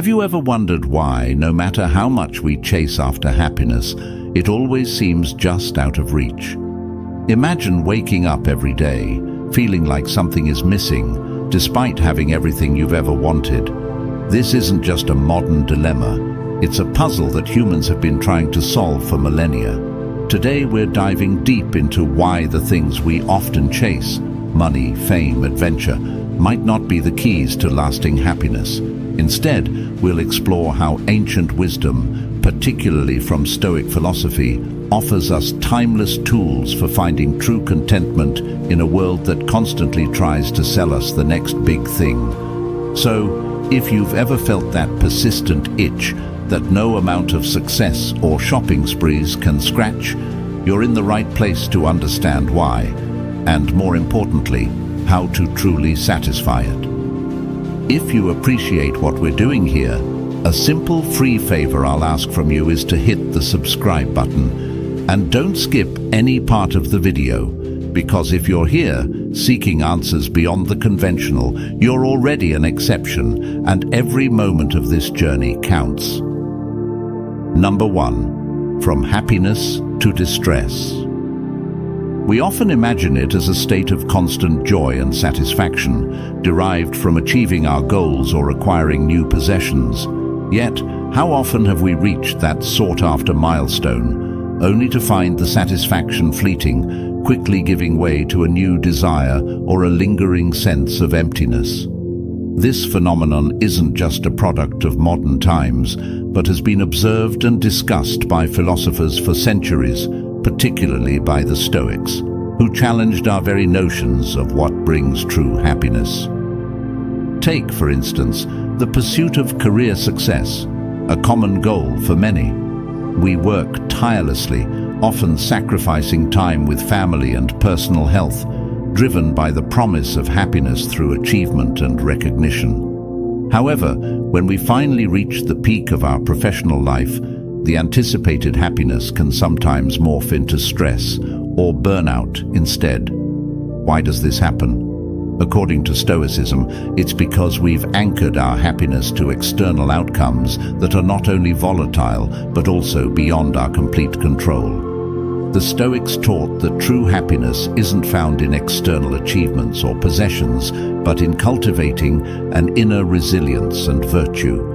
Have you ever wondered why, no matter how much we chase after happiness, it always seems just out of reach? Imagine waking up every day, feeling like something is missing, despite having everything you've ever wanted. This isn't just a modern dilemma, it's a puzzle that humans have been trying to solve for millennia. Today we're diving deep into why the things we often chase, money, fame, adventure, might not be the keys to lasting happiness. Instead, we'll explore how ancient wisdom, particularly from Stoic philosophy, offers us timeless tools for finding true contentment in a world that constantly tries to sell us the next big thing. So, if you've ever felt that persistent itch that no amount of success or shopping sprees can scratch, you're in the right place to understand why, and more importantly, how to truly satisfy it. If you appreciate what we're doing here, a simple free favor I'll ask from you is to hit the subscribe button, and don't skip any part of the video, because if you're here seeking answers beyond the conventional, you're already an exception, and every moment of this journey counts. Number 1. From happiness to distress. We often imagine it as a state of constant joy and satisfaction, derived from achieving our goals or acquiring new possessions. Yet, how often have we reached that sought-after milestone, only to find the satisfaction fleeting, quickly giving way to a new desire or a lingering sense of emptiness? This phenomenon isn't just a product of modern times, but has been observed and discussed by philosophers for centuries, particularly by the Stoics, who challenged our very notions of what brings true happiness. Take, for instance, the pursuit of career success, a common goal for many. We work tirelessly, often sacrificing time with family and personal health, driven by the promise of happiness through achievement and recognition. However, when we finally reach the peak of our professional life, the anticipated happiness can sometimes morph into stress or burnout instead. Why does this happen? According to Stoicism, it's because we've anchored our happiness to external outcomes that are not only volatile, but also beyond our complete control. The Stoics taught that true happiness isn't found in external achievements or possessions, but in cultivating an inner resilience and virtue.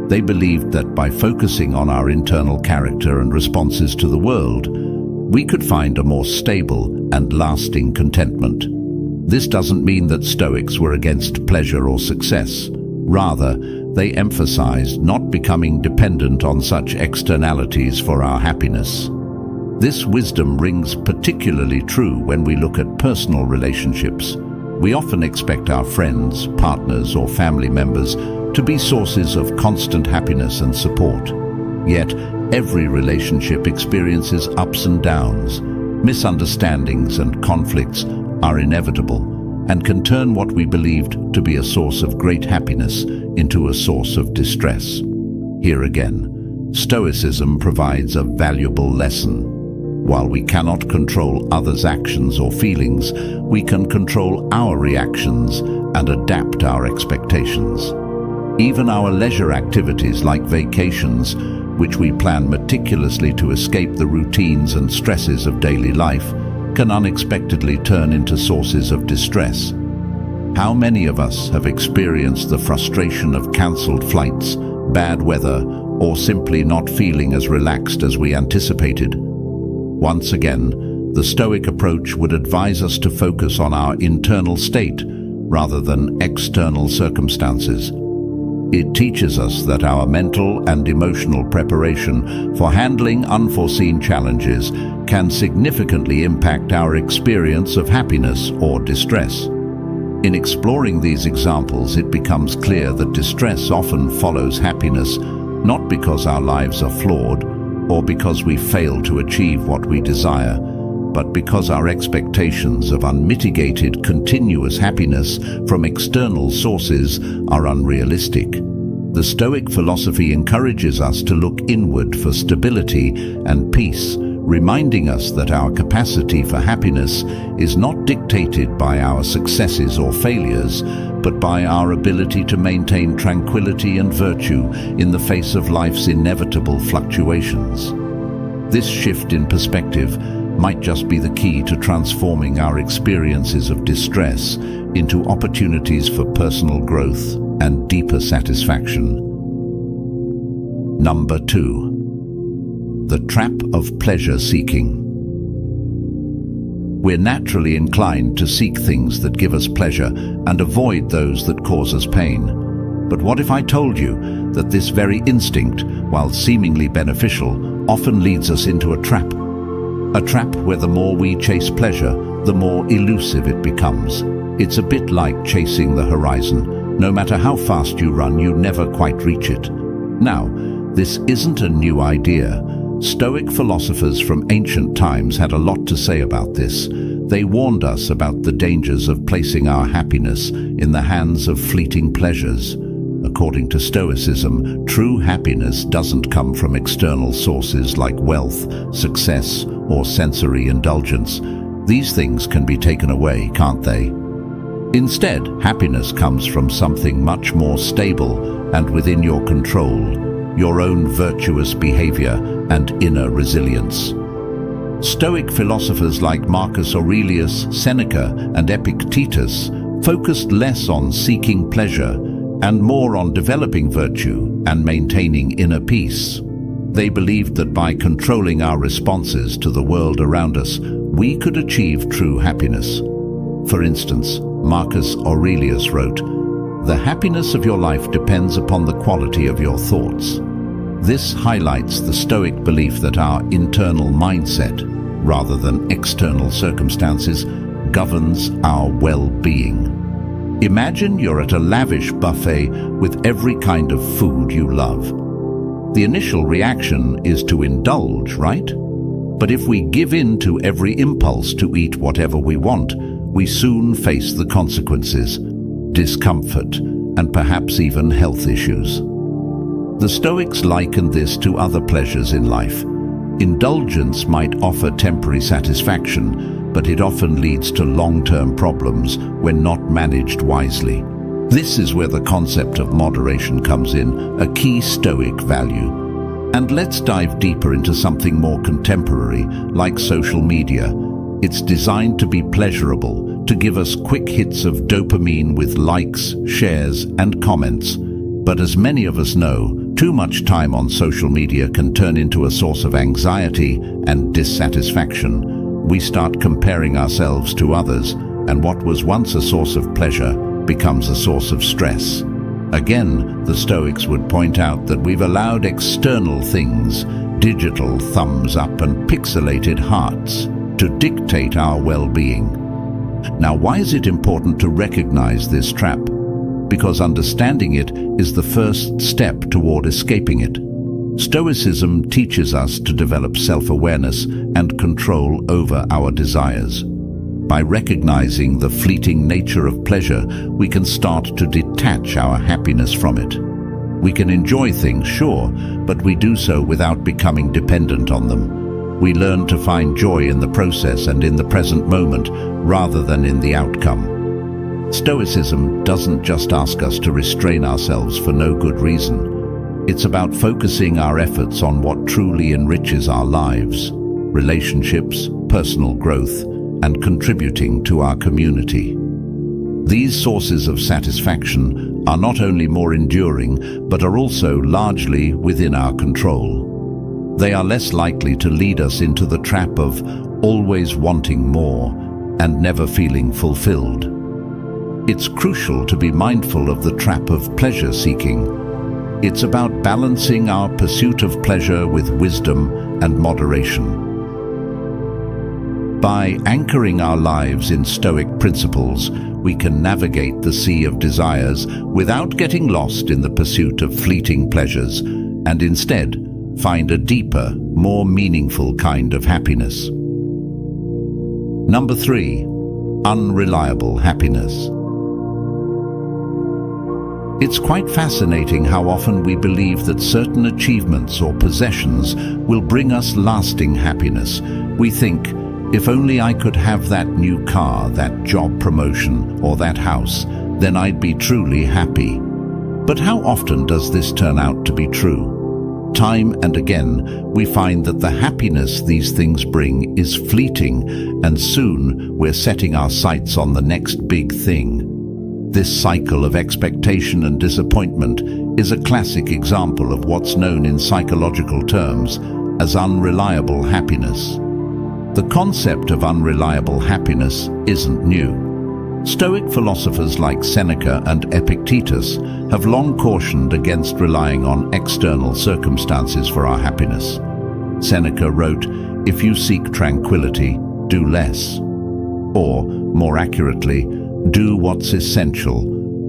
They believed that by focusing on our internal character and responses to the world, we could find a more stable and lasting contentment. This doesn't mean that Stoics were against pleasure or success. Rather, they emphasized not becoming dependent on such externalities for our happiness. This wisdom rings particularly true when we look at personal relationships. We often expect our friends, partners, or family members to be sources of constant happiness and support. Yet, every relationship experiences ups and downs. Misunderstandings and conflicts are inevitable and can turn what we believed to be a source of great happiness into a source of distress. Here again, Stoicism provides a valuable lesson. While we cannot control others' actions or feelings, we can control our reactions and adapt our expectations. Even our leisure activities like vacations, which we plan meticulously to escape the routines and stresses of daily life, can unexpectedly turn into sources of distress. How many of us have experienced the frustration of cancelled flights, bad weather, or simply not feeling as relaxed as we anticipated? Once again, the Stoic approach would advise us to focus on our internal state rather than external circumstances. It teaches us that our mental and emotional preparation for handling unforeseen challenges can significantly impact our experience of happiness or distress. In exploring these examples, it becomes clear that distress often follows happiness, not because our lives are flawed or because we fail to achieve what we desire, but because our expectations of unmitigated, continuous happiness from external sources are unrealistic. The Stoic philosophy encourages us to look inward for stability and peace, reminding us that our capacity for happiness is not dictated by our successes or failures, but by our ability to maintain tranquility and virtue in the face of life's inevitable fluctuations. This shift in perspective might just be the key to transforming our experiences of distress into opportunities for personal growth and deeper satisfaction. Number 2. The trap of pleasure seeking. We're naturally inclined to seek things that give us pleasure and avoid those that cause us pain. But what if I told you that this very instinct, while seemingly beneficial, often leads us into a trap? A trap where the more we chase pleasure, the more elusive it becomes. It's a bit like chasing the horizon. No matter how fast you run, you never quite reach it. Now, this isn't a new idea. Stoic philosophers from ancient times had a lot to say about this. They warned us about the dangers of placing our happiness in the hands of fleeting pleasures. According to Stoicism, true happiness doesn't come from external sources like wealth, success, or sensory indulgence. These things can be taken away, can't they? Instead, happiness comes from something much more stable and within your control, your own virtuous behavior and inner resilience. Stoic philosophers like Marcus Aurelius, Seneca, and Epictetus focused less on seeking pleasure and more on developing virtue and maintaining inner peace. They believed that by controlling our responses to the world around us, we could achieve true happiness. For instance, Marcus Aurelius wrote, "The happiness of your life depends upon the quality of your thoughts." This highlights the Stoic belief that our internal mindset, rather than external circumstances, governs our well-being. Imagine you're at a lavish buffet with every kind of food you love. The initial reaction is to indulge, right? But if we give in to every impulse to eat whatever we want, we soon face the consequences, discomfort, and perhaps even health issues. The Stoics likened this to other pleasures in life. Indulgence might offer temporary satisfaction, but it often leads to long-term problems when not managed wisely. This is where the concept of moderation comes in, a key Stoic value. And let's dive deeper into something more contemporary, like social media. It's designed to be pleasurable, to give us quick hits of dopamine with likes, shares, and comments. But as many of us know, too much time on social media can turn into a source of anxiety and dissatisfaction. We start comparing ourselves to others, and what was once a source of pleasure becomes a source of stress. Again, the Stoics would point out that we've allowed external things, digital thumbs up and pixelated hearts, to dictate our well-being. Now, why is it important to recognize this trap? Because understanding it is the first step toward escaping it. Stoicism teaches us to develop self-awareness and control over our desires. By recognizing the fleeting nature of pleasure, we can start to detach our happiness from it. We can enjoy things, sure, but we do so without becoming dependent on them. We learn to find joy in the process and in the present moment, rather than in the outcome. Stoicism doesn't just ask us to restrain ourselves for no good reason. It's about focusing our efforts on what truly enriches our lives, relationships, personal growth, and contributing to our community. These sources of satisfaction are not only more enduring, but are also largely within our control. They are less likely to lead us into the trap of always wanting more and never feeling fulfilled. It's crucial to be mindful of the trap of pleasure seeking. It's about balancing our pursuit of pleasure with wisdom and moderation. By anchoring our lives in Stoic principles, we can navigate the sea of desires without getting lost in the pursuit of fleeting pleasures, and instead find a deeper, more meaningful kind of happiness. Number 3. Unreliable happiness. It's quite fascinating how often we believe that certain achievements or possessions will bring us lasting happiness. We think, if only I could have that new car, that job promotion, or that house, then I'd be truly happy. But how often does this turn out to be true? Time and again, we find that the happiness these things bring is fleeting, and soon we're setting our sights on the next big thing. This cycle of expectation and disappointment is a classic example of what's known in psychological terms as unreliable happiness. The concept of unreliable happiness isn't new. Stoic philosophers like Seneca and Epictetus have long cautioned against relying on external circumstances for our happiness. Seneca wrote, "If you seek tranquility, do less." Or, more accurately, do what's essential,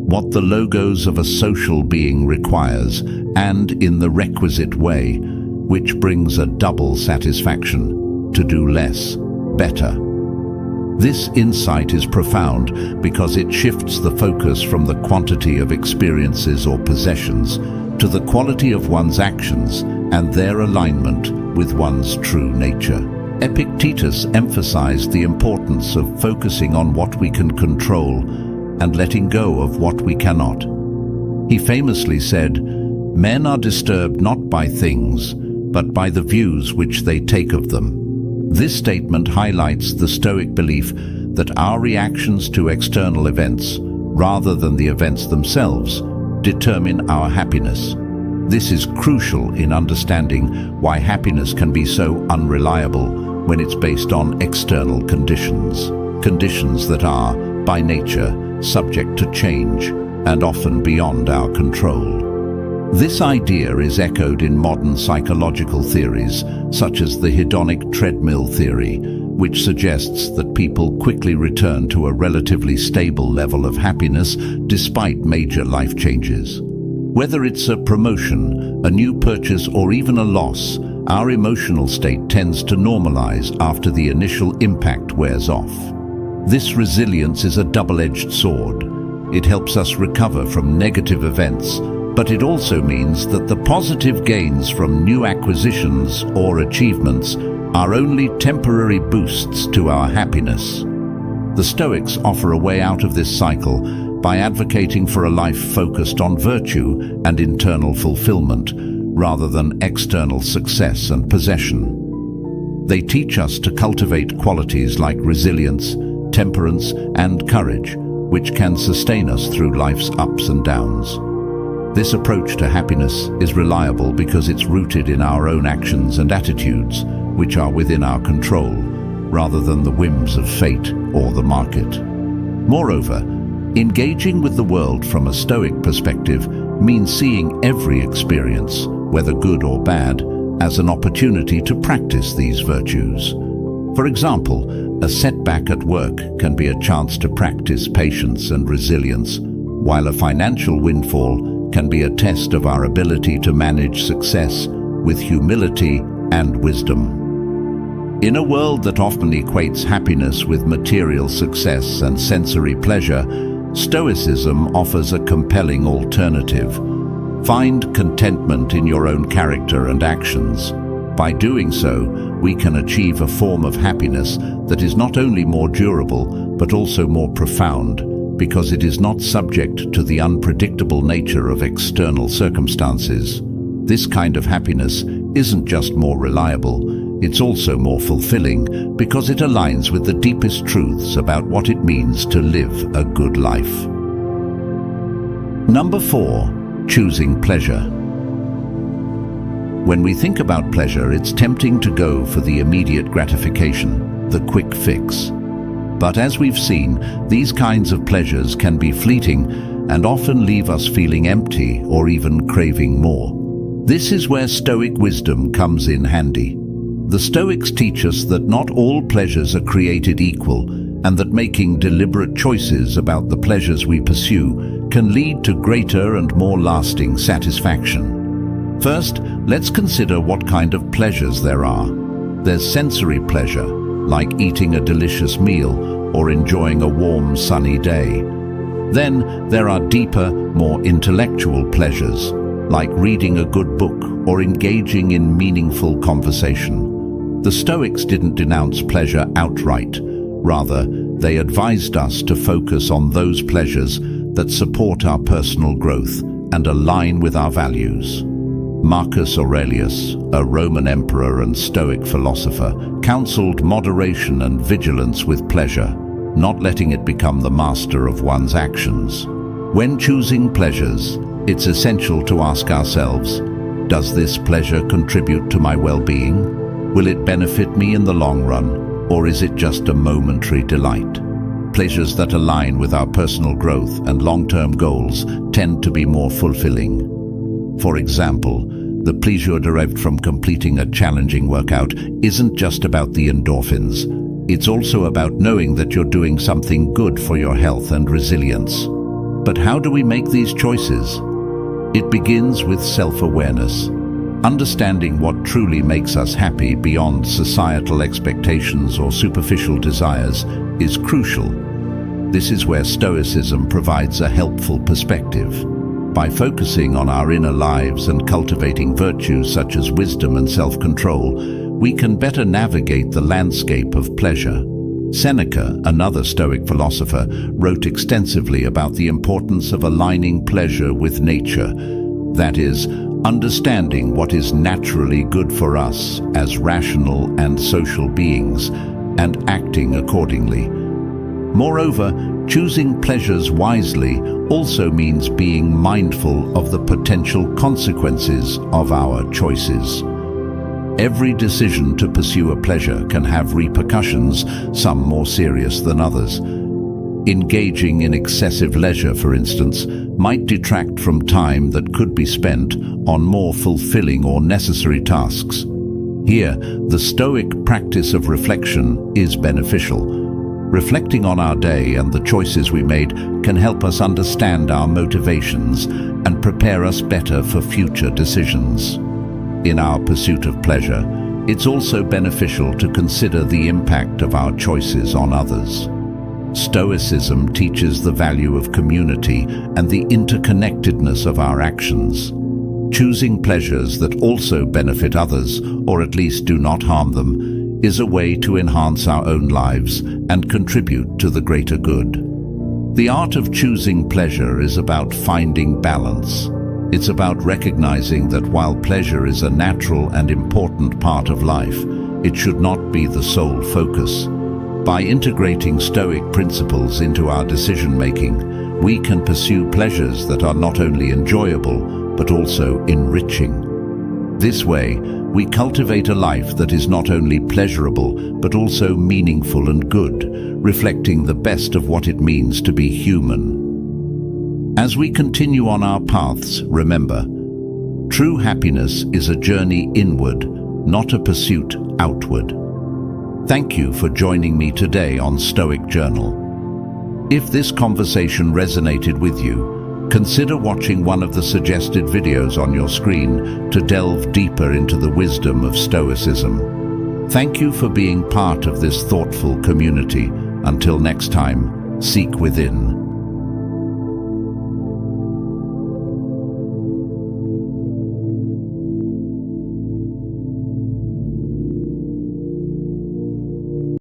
what the logos of a social being requires, and in the requisite way, which brings a double satisfaction, to do less, better. This insight is profound because it shifts the focus from the quantity of experiences or possessions to the quality of one's actions and their alignment with one's true nature. Epictetus emphasized the importance of focusing on what we can control and letting go of what we cannot. He famously said, "Men are disturbed not by things, but by the views which they take of them." This statement highlights the Stoic belief that our reactions to external events, rather than the events themselves, determine our happiness. This is crucial in understanding why happiness can be so unreliable when it's based on external conditions that are, by nature, subject to change and often beyond our control. This idea is echoed in modern psychological theories, such as the hedonic treadmill theory, which suggests that people quickly return to a relatively stable level of happiness despite major life changes. Whether it's a promotion, a new purchase, or even a loss, our emotional state tends to normalize after the initial impact wears off. This resilience is a double-edged sword. It helps us recover from negative events, but it also means that the positive gains from new acquisitions or achievements are only temporary boosts to our happiness. The Stoics offer a way out of this cycle by advocating for a life focused on virtue and internal fulfillment, rather than external success and possession. They teach us to cultivate qualities like resilience, temperance, and courage, which can sustain us through life's ups and downs. This approach to happiness is reliable because it's rooted in our own actions and attitudes, which are within our control, rather than the whims of fate or the market. Moreover, engaging with the world from a Stoic perspective means seeing every experience, whether good or bad, as an opportunity to practice these virtues. For example, a setback at work can be a chance to practice patience and resilience, while a financial windfall can be a test of our ability to manage success with humility and wisdom. In a world that often equates happiness with material success and sensory pleasure, Stoicism offers a compelling alternative. Find contentment in your own character and actions. By doing so, we can achieve a form of happiness that is not only more durable, but also more profound, because it is not subject to the unpredictable nature of external circumstances. This kind of happiness isn't just more reliable, it's also more fulfilling because it aligns with the deepest truths about what it means to live a good life. Number 4, choosing pleasure. When we think about pleasure, it's tempting to go for the immediate gratification, the quick fix. But as we've seen, these kinds of pleasures can be fleeting and often leave us feeling empty or even craving more. This is where Stoic wisdom comes in handy. The Stoics teach us that not all pleasures are created equal, and that making deliberate choices about the pleasures we pursue can lead to greater and more lasting satisfaction. First, let's consider what kind of pleasures there are. There's sensory pleasure, like eating a delicious meal or enjoying a warm, sunny day. Then there are deeper, more intellectual pleasures, like reading a good book or engaging in meaningful conversation. The Stoics didn't denounce pleasure outright. Rather, they advised us to focus on those pleasures that support our personal growth and align with our values. Marcus Aurelius, a Roman emperor and Stoic philosopher, counseled moderation and vigilance with pleasure, not letting it become the master of one's actions. When choosing pleasures, it's essential to ask ourselves, does this pleasure contribute to my well-being? Will it benefit me in the long run, or is it just a momentary delight? Pleasures that align with our personal growth and long-term goals tend to be more fulfilling. For example, the pleasure derived from completing a challenging workout isn't just about the endorphins. It's also about knowing that you're doing something good for your health and resilience. But how do we make these choices? It begins with self-awareness. Understanding what truly makes us happy beyond societal expectations or superficial desires is crucial. This is where Stoicism provides a helpful perspective. By focusing on our inner lives and cultivating virtues such as wisdom and self-control, we can better navigate the landscape of pleasure. Seneca, another Stoic philosopher, wrote extensively about the importance of aligning pleasure with nature. That is, understanding what is naturally good for us as rational and social beings, and acting accordingly. Moreover, choosing pleasures wisely also means being mindful of the potential consequences of our choices. Every decision to pursue a pleasure can have repercussions, some more serious than others. Engaging in excessive leisure, for instance, might detract from time that could be spent on more fulfilling or necessary tasks. Here, the Stoic practice of reflection is beneficial. Reflecting on our day and the choices we made can help us understand our motivations and prepare us better for future decisions. In our pursuit of pleasure, it's also beneficial to consider the impact of our choices on others. Stoicism teaches the value of community and the interconnectedness of our actions. Choosing pleasures that also benefit others, or at least do not harm them, is a way to enhance our own lives and contribute to the greater good. The art of choosing pleasure is about finding balance. It's about recognizing that while pleasure is a natural and important part of life, it should not be the sole focus. By integrating Stoic principles into our decision-making, we can pursue pleasures that are not only enjoyable, but also enriching. This way, we cultivate a life that is not only pleasurable, but also meaningful and good, reflecting the best of what it means to be human. As we continue on our paths, remember, true happiness is a journey inward, not a pursuit outward. Thank you for joining me today on Stoic Journal. If this conversation resonated with you, consider watching one of the suggested videos on your screen to delve deeper into the wisdom of Stoicism. Thank you for being part of this thoughtful community. Until next time, seek within.